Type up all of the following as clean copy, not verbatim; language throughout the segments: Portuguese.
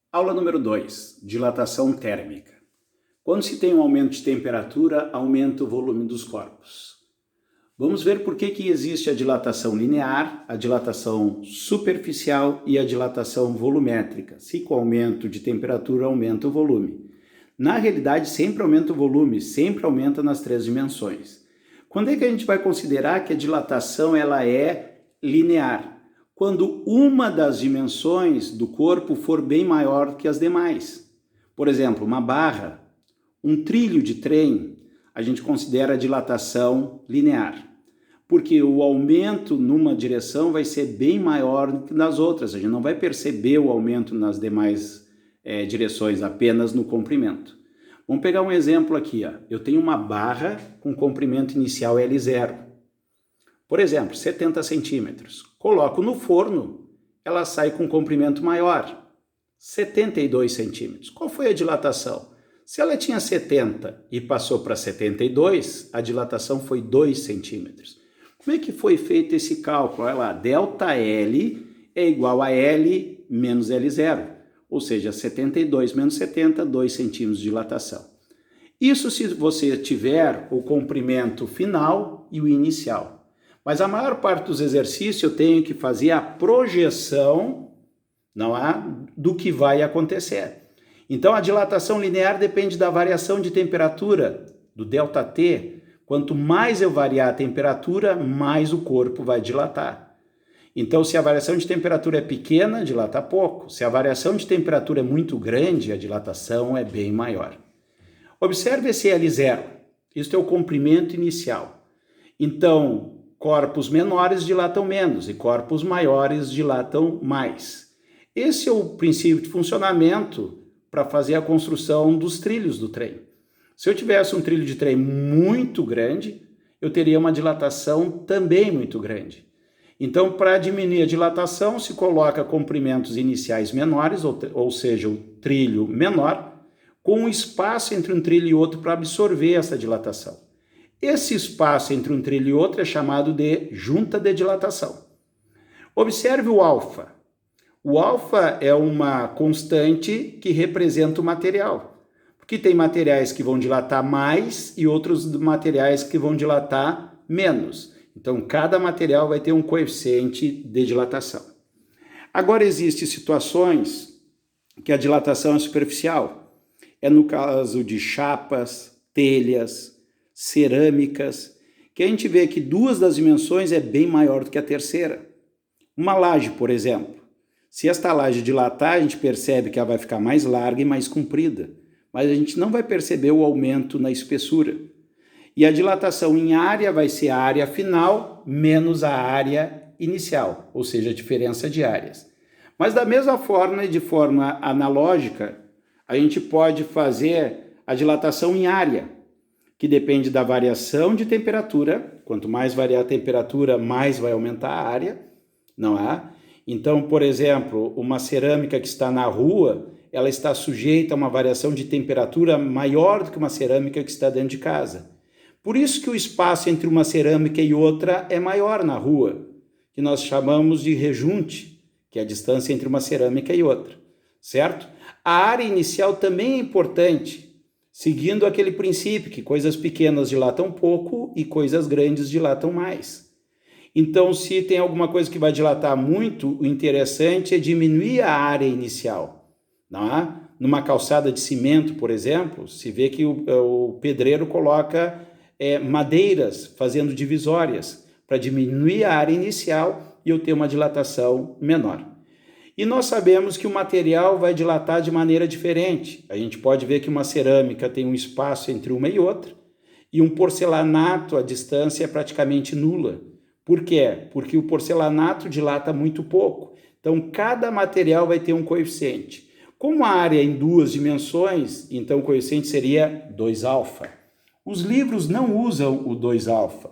Aula número 2, dilatação térmica. Quando se tem um aumento de temperatura, aumenta o volume dos corpos. Vamos ver por que existe a dilatação linear, a dilatação superficial e a dilatação volumétrica. Se com aumento de temperatura aumenta o volume. Na realidade, sempre aumenta o volume, sempre aumenta nas três dimensões. Quando é que a gente vai considerar que a dilatação ela é linear? Quando uma das dimensões do corpo for bem maior que as demais. Por exemplo, uma barra, um trilho de trem, a gente considera a dilatação linear. Porque o aumento numa direção vai ser bem maior do que nas outras. A gente não vai perceber o aumento nas demais direções, apenas no comprimento. Vamos pegar um exemplo aqui. Ó. Eu tenho uma barra com comprimento inicial L0. Por exemplo, 70 centímetros. Coloco no forno, ela sai com comprimento maior, 72 centímetros. Qual foi a dilatação? Se ela tinha 70 e passou para 72, a dilatação foi 2 centímetros. Como é que foi feito esse cálculo? Olha lá, ΔL é igual a L menos L0, ou seja, 72 menos 70, 2 centímetros de dilatação. Isso se você tiver o comprimento final e o inicial. Mas a maior parte dos exercícios eu tenho que fazer a projeção, não é, do que vai acontecer. Então a dilatação linear depende da variação de temperatura, do ΔT. Quanto mais eu variar a temperatura, mais o corpo vai dilatar. Então se a variação de temperatura é pequena, dilata pouco. Se a variação de temperatura é muito grande, a dilatação é bem maior. Observe esse L0. Isso é o comprimento inicial. Então, corpos menores dilatam menos e corpos maiores dilatam mais. Esse é o princípio de funcionamento para fazer a construção dos trilhos do trem. Se eu tivesse um trilho de trem muito grande, eu teria uma dilatação também muito grande. Então, para diminuir a dilatação, se coloca comprimentos iniciais menores, ou seja, o trilho menor, com um espaço entre um trilho e outro para absorver essa dilatação. Esse espaço entre um trilho e outro é chamado de junta de dilatação. Observe o alfa. O alfa é uma constante que representa o material. Porque tem materiais que vão dilatar mais e outros materiais que vão dilatar menos. Então, cada material vai ter um coeficiente de dilatação. Agora, existem situações que a dilatação é superficial. É no caso de chapas, telhas, cerâmicas, que a gente vê que duas das dimensões é bem maior do que a terceira. Uma laje, por exemplo. Se esta laje dilatar, a gente percebe que ela vai ficar mais larga e mais comprida, mas a gente não vai perceber o aumento na espessura. E a dilatação em área vai ser a área final menos a área inicial, ou seja, a diferença de áreas. Mas da mesma forma e de forma analógica, a gente pode fazer a dilatação em área, que depende da variação de temperatura. Quanto mais variar a temperatura, mais vai aumentar a área, não é? Então, por exemplo, uma cerâmica que está na rua, ela está sujeita a uma variação de temperatura maior do que uma cerâmica que está dentro de casa. Por isso que o espaço entre uma cerâmica e outra é maior na rua, que nós chamamos de rejunte, que é a distância entre uma cerâmica e outra, certo? A área inicial também é importante, seguindo aquele princípio que coisas pequenas dilatam pouco e coisas grandes dilatam mais. Então, se tem alguma coisa que vai dilatar muito, o interessante é diminuir a área inicial. Não é? Numa calçada de cimento, por exemplo, se vê que o pedreiro coloca madeiras fazendo divisórias para diminuir a área inicial e eu ter uma dilatação menor. E nós sabemos que o material vai dilatar de maneira diferente. A gente pode ver que uma cerâmica tem um espaço entre uma e outra, e um porcelanato, a distância é praticamente nula. Por quê? Porque o porcelanato dilata muito pouco. Então, cada material vai ter um coeficiente. Como a área é em duas dimensões, então o coeficiente seria 2α. Os livros não usam o 2α.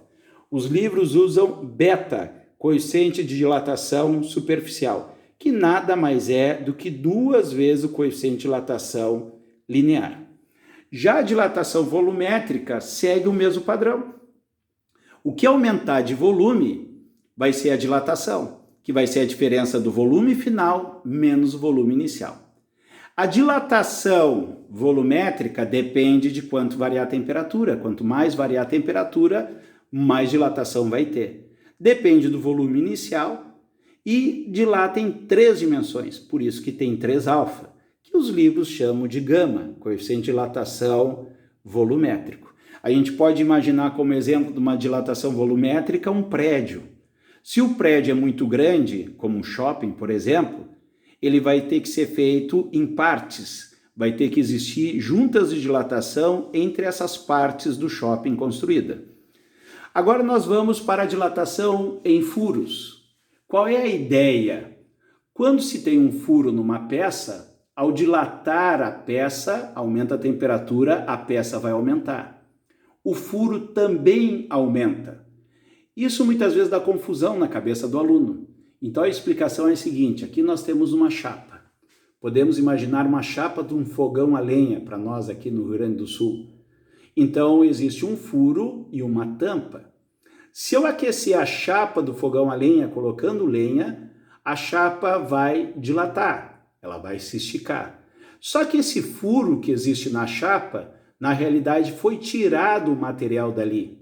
Os livros usam beta, coeficiente de dilatação superficial, que nada mais é do que 2 vezes o coeficiente de dilatação linear. Já a dilatação volumétrica segue o mesmo padrão. O que aumentar de volume vai ser a dilatação, que vai ser a diferença do volume final menos o volume inicial. A dilatação volumétrica depende de quanto variar a temperatura. Quanto mais variar a temperatura, mais dilatação vai ter. Depende do volume inicial e dilata em 3 dimensões, por isso que tem 3α, que os livros chamam de gama, coeficiente de dilatação volumétrico. A gente pode imaginar como exemplo de uma dilatação volumétrica um prédio. Se o prédio é muito grande, como um shopping, por exemplo, ele vai ter que ser feito em partes, vai ter que existir juntas de dilatação entre essas partes do shopping construída. Agora nós vamos para a dilatação em furos. Qual é a ideia? Quando se tem um furo numa peça, ao dilatar a peça, aumenta a temperatura, a peça vai aumentar. O furo também aumenta. Isso muitas vezes dá confusão na cabeça do aluno. Então a explicação é a seguinte, aqui nós temos uma chapa. Podemos imaginar uma chapa de um fogão a lenha para nós aqui no Rio Grande do Sul. Então existe um furo e uma tampa. Se eu aquecer a chapa do fogão a lenha colocando lenha, a chapa vai dilatar, ela vai se esticar. Só que esse furo que existe na chapa, na realidade foi tirado o material dali.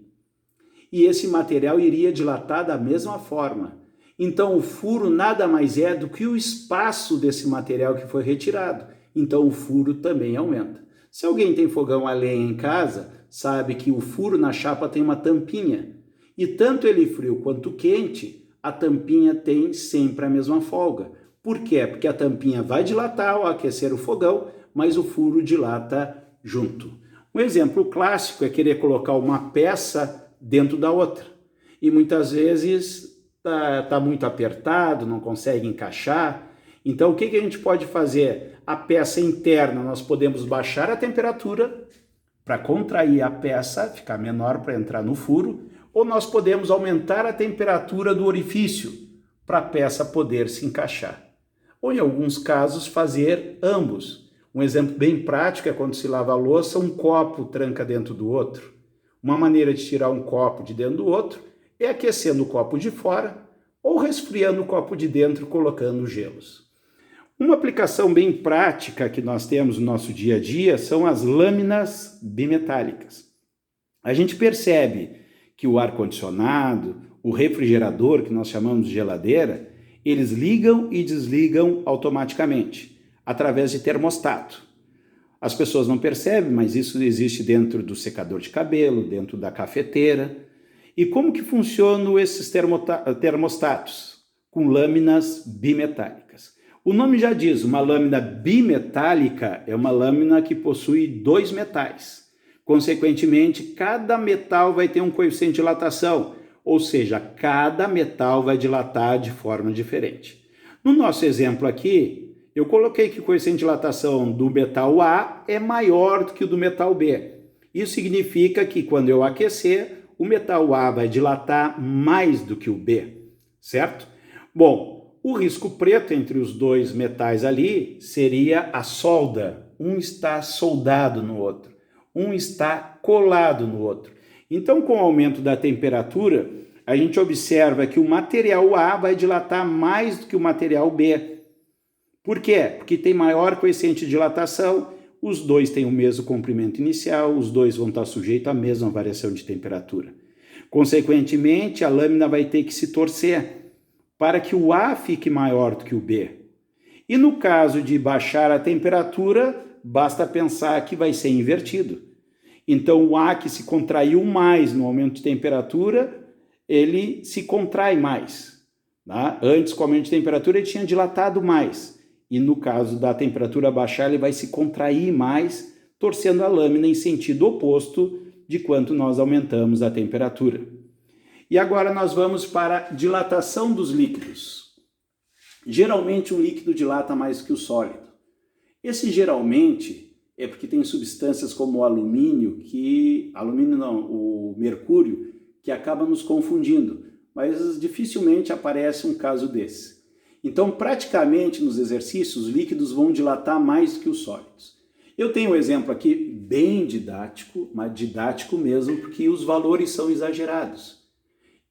E esse material iria dilatar da mesma forma. Então o furo nada mais é do que o espaço desse material que foi retirado. Então o furo também aumenta. Se alguém tem fogão a lenha em casa, sabe que o furo na chapa tem uma tampinha. E tanto ele frio quanto quente, a tampinha tem sempre a mesma folga. Por quê? Porque a tampinha vai dilatar ao aquecer o fogão, mas o furo dilata junto. Um exemplo clássico é querer colocar uma peça dentro da outra. E muitas vezes tá muito apertado, não consegue encaixar. Então o que a gente pode fazer? A peça interna nós podemos baixar a temperatura para contrair a peça, ficar menor para entrar no furo, ou nós podemos aumentar a temperatura do orifício para a peça poder se encaixar. Ou em alguns casos fazer ambos. Um exemplo bem prático é quando se lava a louça, um copo tranca dentro do outro. Uma maneira de tirar um copo de dentro do outro é aquecendo o copo de fora ou resfriando o copo de dentro colocando gelos. Uma aplicação bem prática que nós temos no nosso dia a dia são as lâminas bimetálicas. A gente percebe que o ar-condicionado, o refrigerador, que nós chamamos de geladeira, eles ligam e desligam automaticamente, através de termostato. As pessoas não percebem, mas isso existe dentro do secador de cabelo, dentro da cafeteira. E como que funcionam esses termostatos? Com lâminas bimetálicas. O nome já diz, uma lâmina bimetálica é uma lâmina que possui 2 metais. Consequentemente, cada metal vai ter um coeficiente de dilatação, ou seja, cada metal vai dilatar de forma diferente. No nosso exemplo aqui, eu coloquei que o coeficiente de dilatação do metal A é maior do que o do metal B. Isso significa que quando eu aquecer, o metal A vai dilatar mais do que o B, certo? Bom, o risco preto entre os 2 metais ali seria a solda. Um está soldado no outro. Um está colado no outro. Então, com o aumento da temperatura, a gente observa que o material A vai dilatar mais do que o material B. Por quê? Porque tem maior coeficiente de dilatação, os 2 têm o mesmo comprimento inicial, os 2 vão estar sujeitos à mesma variação de temperatura. Consequentemente, a lâmina vai ter que se torcer para que o A fique maior do que o B. E no caso de baixar a temperatura, basta pensar que vai ser invertido. Então, o A que se contraiu mais no aumento de temperatura, ele se contrai mais. Tá? Antes, com o aumento de temperatura, ele tinha dilatado mais. E no caso da temperatura baixar, ele vai se contrair mais, torcendo a lâmina em sentido oposto de quanto nós aumentamos a temperatura. E agora nós vamos para a dilatação dos líquidos. Geralmente, um líquido dilata mais que o sólido. Esse geralmente é porque tem substâncias como o o mercúrio, que acaba nos confundindo, mas dificilmente aparece um caso desse. Então, praticamente nos exercícios, os líquidos vão dilatar mais do que os sólidos. Eu tenho um exemplo aqui bem didático, mas didático mesmo, porque os valores são exagerados.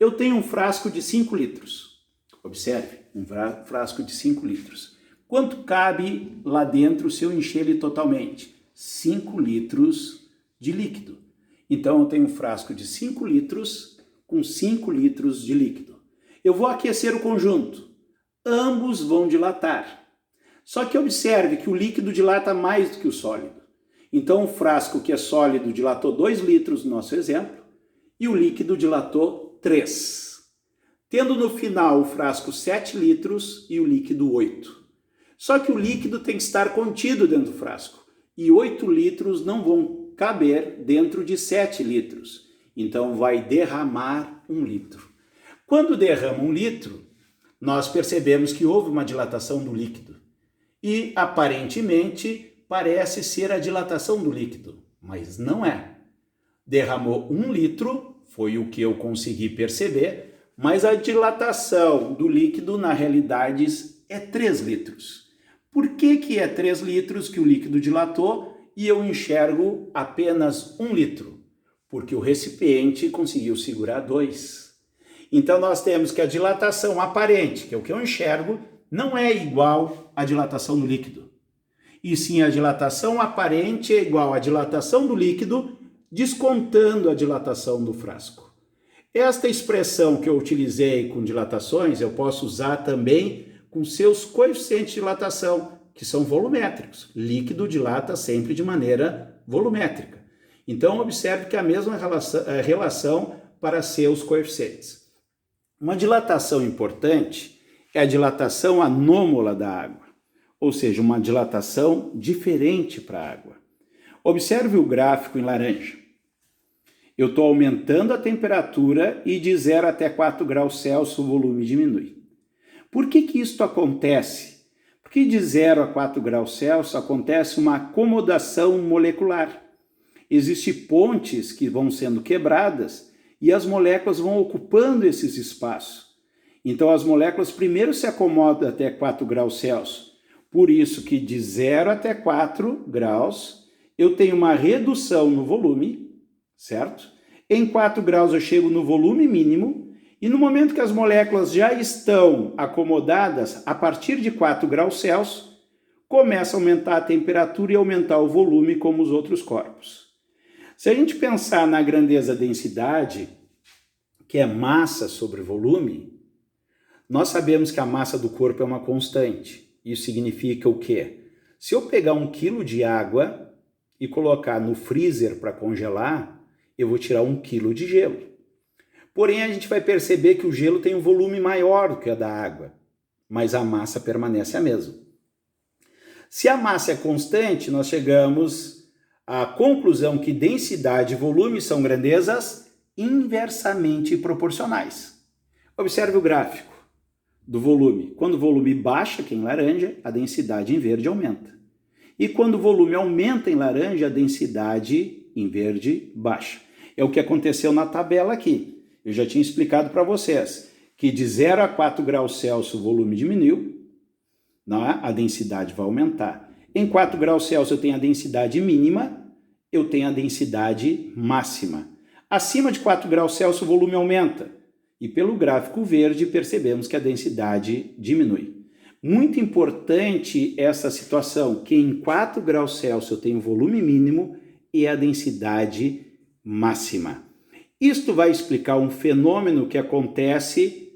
Eu tenho um frasco de 5 litros. Observe, um frasco de 5 litros. Quanto cabe lá dentro se eu encher ele totalmente? 5 litros de líquido. Então eu tenho um frasco de 5 litros com 5 litros de líquido. Eu vou aquecer o conjunto. Ambos vão dilatar. Só que observe que o líquido dilata mais do que o sólido. Então o frasco que é sólido dilatou 2 litros no nosso exemplo e o líquido dilatou 3. Tendo no final o frasco 7 litros e o líquido 8. Só que o líquido tem que estar contido dentro do frasco e 8 litros não vão caber dentro de 7 litros. Então vai derramar 1 litro. Quando derrama 1 litro, nós percebemos que houve uma dilatação do líquido. E aparentemente parece ser a dilatação do líquido, mas não é. Derramou 1 litro, foi o que eu consegui perceber, mas a dilatação do líquido na realidade é 3 litros. Por que é 3 litros que o líquido dilatou e eu enxergo apenas 1 litro? Porque o recipiente conseguiu segurar 2. Então nós temos que a dilatação aparente, que é o que eu enxergo, não é igual à dilatação do líquido. E sim, a dilatação aparente é igual à dilatação do líquido, descontando a dilatação do frasco. Esta expressão que eu utilizei com dilatações, eu posso usar também com seus coeficientes de dilatação, que são volumétricos. Líquido dilata sempre de maneira volumétrica. Então, observe que é a mesma relação para seus coeficientes. Uma dilatação importante é a dilatação anômala da água, ou seja, uma dilatação diferente para a água. Observe o gráfico em laranja. Eu estou aumentando a temperatura e de 0 até 4 graus Celsius o volume diminui. Por que isto acontece? Porque de 0 a 4 graus Celsius acontece uma acomodação molecular. Existem pontes que vão sendo quebradas e as moléculas vão ocupando esses espaços. Então as moléculas primeiro se acomodam até 4 graus Celsius. Por isso que de 0 até 4 graus eu tenho uma redução no volume, certo? Em 4 graus eu chego no volume mínimo e no momento que as moléculas já estão acomodadas, a partir de 4 graus Celsius, começa a aumentar a temperatura e aumentar o volume como os outros corpos. Se a gente pensar na grandeza densidade, que é massa sobre volume, nós sabemos que a massa do corpo é uma constante. Isso significa o quê? Se eu pegar 1 quilo de água e colocar no freezer para congelar, eu vou tirar 1 quilo de gelo. Porém, a gente vai perceber que o gelo tem um volume maior do que a da água, mas a massa permanece a mesma. Se a massa é constante, nós chegamos à conclusão que densidade e volume são grandezas inversamente proporcionais. Observe o gráfico do volume. Quando o volume baixa, que é em laranja, a densidade em verde aumenta. E quando o volume aumenta em laranja, a densidade em verde baixa. É o que aconteceu na tabela aqui. Eu já tinha explicado para vocês que de 0 a 4 graus Celsius o volume diminuiu, a densidade vai aumentar. Em 4 graus Celsius eu tenho a densidade mínima, eu tenho a densidade máxima. Acima de 4 graus Celsius o volume aumenta. E pelo gráfico verde percebemos que a densidade diminui. Muito importante essa situação, que em 4 graus Celsius eu tenho volume mínimo e a densidade máxima. Isto vai explicar um fenômeno que acontece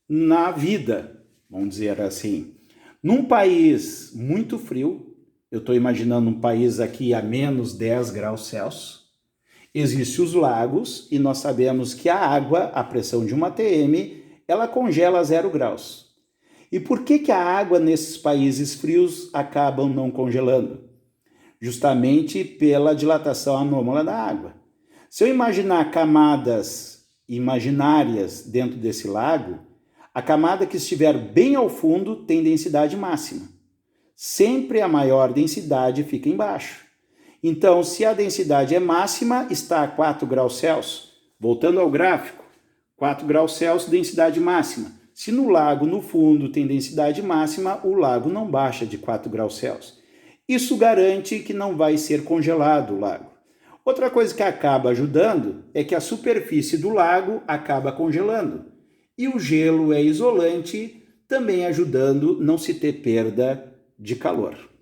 na vida, vamos dizer assim. Num país muito frio, eu estou imaginando um país aqui a menos 10 graus Celsius, existem os lagos e nós sabemos que a água, a pressão de 1 atm, ela congela a 0 graus. E por que a água nesses países frios acabam não congelando? Justamente pela dilatação anômala da água. Se eu imaginar camadas imaginárias dentro desse lago, a camada que estiver bem ao fundo tem densidade máxima. Sempre a maior densidade fica embaixo. Então, se a densidade é máxima, está a 4 graus Celsius. Voltando ao gráfico, 4 graus Celsius, densidade máxima. Se no lago, no fundo, tem densidade máxima, o lago não baixa de 4 graus Celsius. Isso garante que não vai ser congelado o lago. Outra coisa que acaba ajudando é que a superfície do lago acaba congelando. E o gelo é isolante, também ajudando não se ter perda de calor.